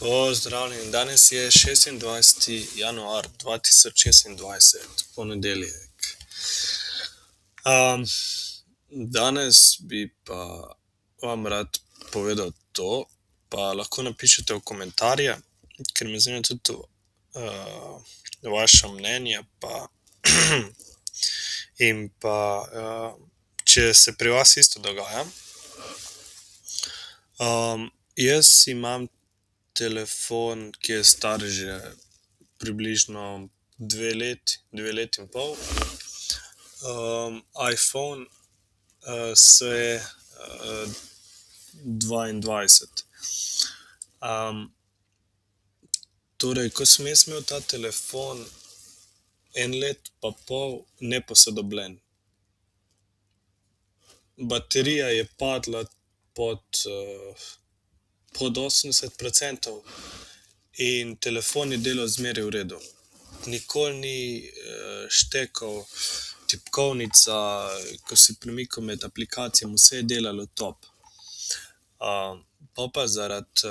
Pozdravljeni, danes je 26. januar 2026, ponedeljek. Um, Danes bi pa vam rad povedal to, pa lahko napišete v komentarje, ker me zanima tudi vaše mnenje, pa in pa če se pri vas isto dogaja. Jaz imam telefon, ki je star že približno 2 leti in pol. iPhone SE 22. Torej, ko sem jaz imel ta telefon 1 let pa pol neposodobljen. Baterija je padla pod 80% in telefon je delal zmeraj v redu. Nikoli ni štekal, tipkovnica, ko si premikal med aplikacijami, vse je delalo top. Pol pa zaradi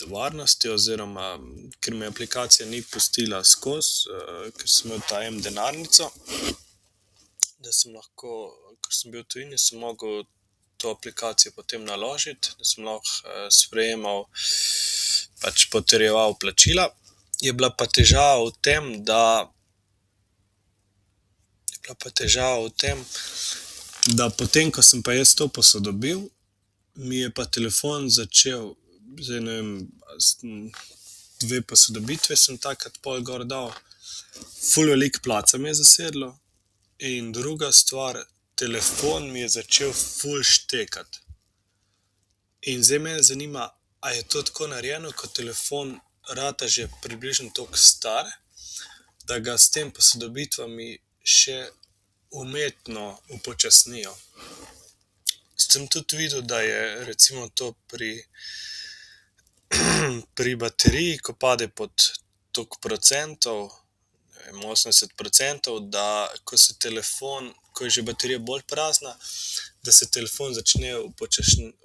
varnosti oziroma ker me aplikacija ni pustila skozi, ker sem imel ta denarnico, da sem lahko, ker sem bil v tujini, sem mogel to aplikacijo potem naložiti, da sem lahko sprejemal, pač potrjeval plačila. Je bila pa težava v tem, da potem, ko sem pa jaz to posodobil, mi je pa telefon začel, zdaj ne vem, 2 posodobitve sem takrat pol gor dal, ful veliko placa mi je zasedlo. In druga stvar, telefon mi je začel ful štekati. In zdaj mene zanima, a je to tako narejeno, ko telefon rata že približno toliko star, da ga s tem posodobitvami še umetno upočasnijo. Sem tudi videl, da je recimo to pri bateriji, ko pade pod toliko procentov, ne vem, 80%, da ko je že baterija bolj prazna, da se telefon začne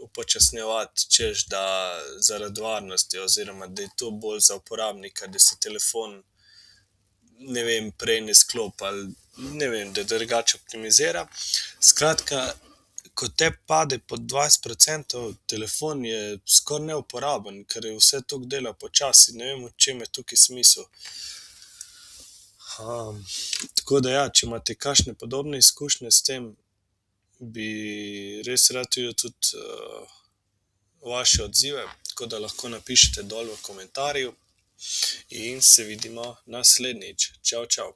upočasnjevati, češ da zaradi varnosti oziroma da je to bolj za uporabnika, da se telefon, ne vem, prej ne sklopi ali ne vem, da drugače optimizira. Skratka, ko tebi pade pod 20%, telefon je skoraj neuporaben, ker je vse toliko dela počasi, ne vem, v čem je tukaj smisel. Tako da ja, če imate kakšne podobne izkušnje s tem, bi res rad videl tudi vaše odzive, tako da lahko napišete dol v komentarju in se vidimo naslednjič. Čau, čau.